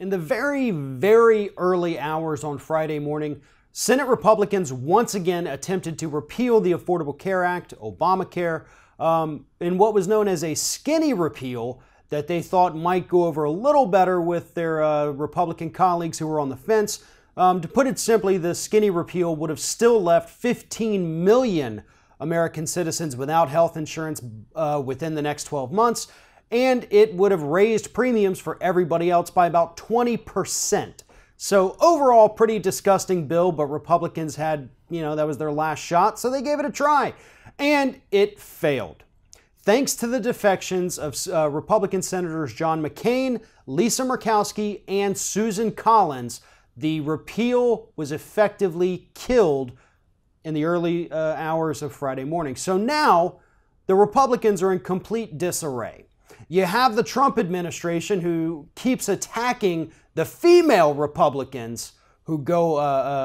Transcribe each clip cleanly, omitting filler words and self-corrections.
In the very, very early hours on Friday morning, Senate Republicans once again attempted to repeal the Affordable Care Act, Obamacare, in what was known as a skinny repeal that they thought might go over a little better with their Republican colleagues who were on the fence. To put it simply, the skinny repeal would have still left 15 million American citizens without health insurance within the next 12 months, and it would have raised premiums for everybody else by about 20%. So overall, pretty disgusting bill, but Republicans had, that was their last shot, so they gave it a try. And it failed. Thanks to the defections of Republican Senators John McCain, Lisa Murkowski, and Susan Collins, the repeal was effectively killed in the early hours of Friday morning. So now the Republicans are in complete disarray. You have the Trump administration who keeps attacking the female Republicans who go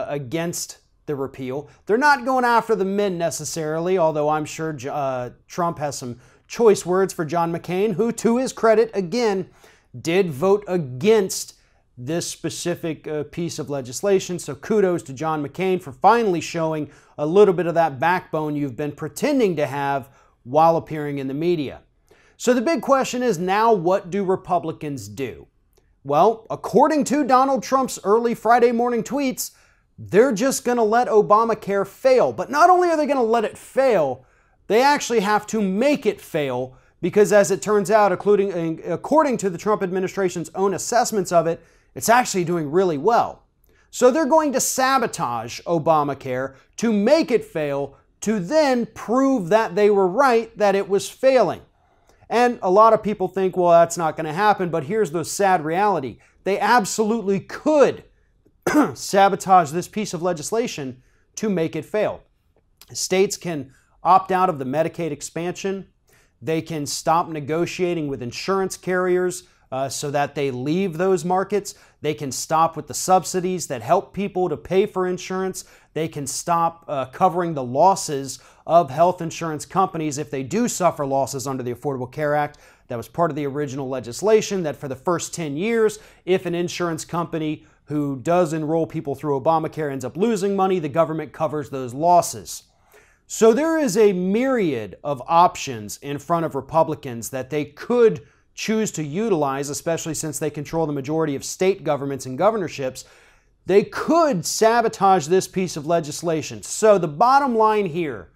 against the repeal. They're not going after the men necessarily, although I'm sure Trump has some choice words for John McCain, who, to his credit, again, did vote against this specific piece of legislation. So kudos to John McCain for finally showing a little bit of that backbone you've been pretending to have while appearing in the media. So the big question is now, what do Republicans do? Well, according to Donald Trump's early Friday morning tweets, they're just going to let Obamacare fail. But not only are they going to let it fail, they actually have to make it fail because, as it turns out, according to the Trump administration's own assessments of it, it's actually doing really well. So they're going to sabotage Obamacare to make it fail, to then prove that they were right, that it was failing. And a lot of people think, well, that's not going to happen, but here's the sad reality. They absolutely could sabotage this piece of legislation to make it fail. States can opt out of the Medicaid expansion. They can stop negotiating with insurance carriers so that they leave those markets. They can stop with the subsidies that help people to pay for insurance. They can stop covering the losses of health insurance companies if they do suffer losses under the Affordable Care Act. That was part of the original legislation, that for the first 10 years, if an insurance company who does enroll people through Obamacare ends up losing money, the government covers those losses. So there is a myriad of options in front of Republicans that they could choose to utilize, especially since they control the majority of state governments and governorships. They could sabotage this piece of legislation. So the bottom line here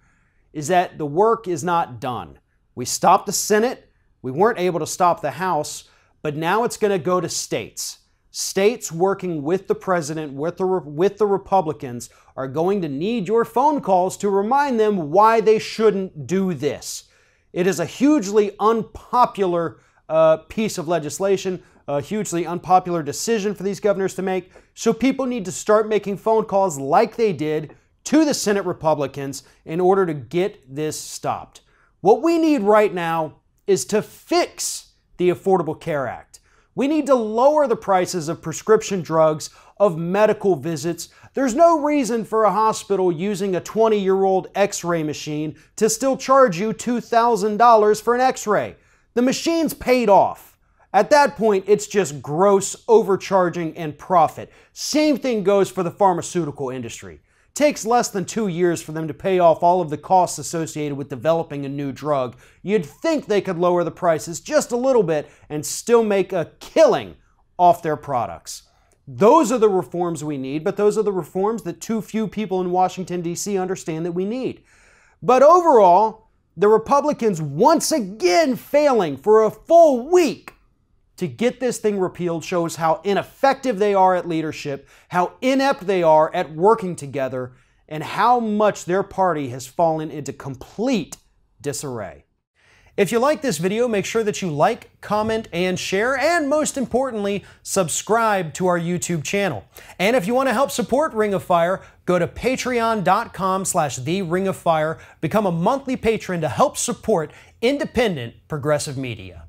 is that the work is not done. We stopped the Senate. We weren't able to stop the House, but now it's going to go to states. States working with the president, with the Republicans, are going to need your phone calls to remind them why they shouldn't do this. It is a hugely unpopular piece of legislation, a hugely unpopular decision for these governors to make. So people need to start making phone calls like they did to the Senate Republicans in order to get this stopped. What we need right now is to fix the Affordable Care Act. We need to lower the prices of prescription drugs, of medical visits. There's no reason for a hospital using a 20-year-old x-ray machine to still charge you $2,000 for an x-ray. The machine's paid off. At that point, it's just gross overcharging and profit. Same thing goes for the pharmaceutical industry. It takes less than 2 years for them to pay off all of the costs associated with developing a new drug. You'd think they could lower the prices just a little bit and still make a killing off their products. Those are the reforms we need, but those are the reforms that too few people in Washington, D.C. understand that we need. But overall, the Republicans once again failing for a full week to get this thing repealed shows how ineffective they are at leadership, how inept they are at working together, and how much their party has fallen into complete disarray. If you like this video, make sure that you like, comment, and share, and most importantly, subscribe to our YouTube channel. And if you want to help support Ring of Fire, go to patreon.com/TheRingOfFire, become a monthly patron to help support independent progressive media.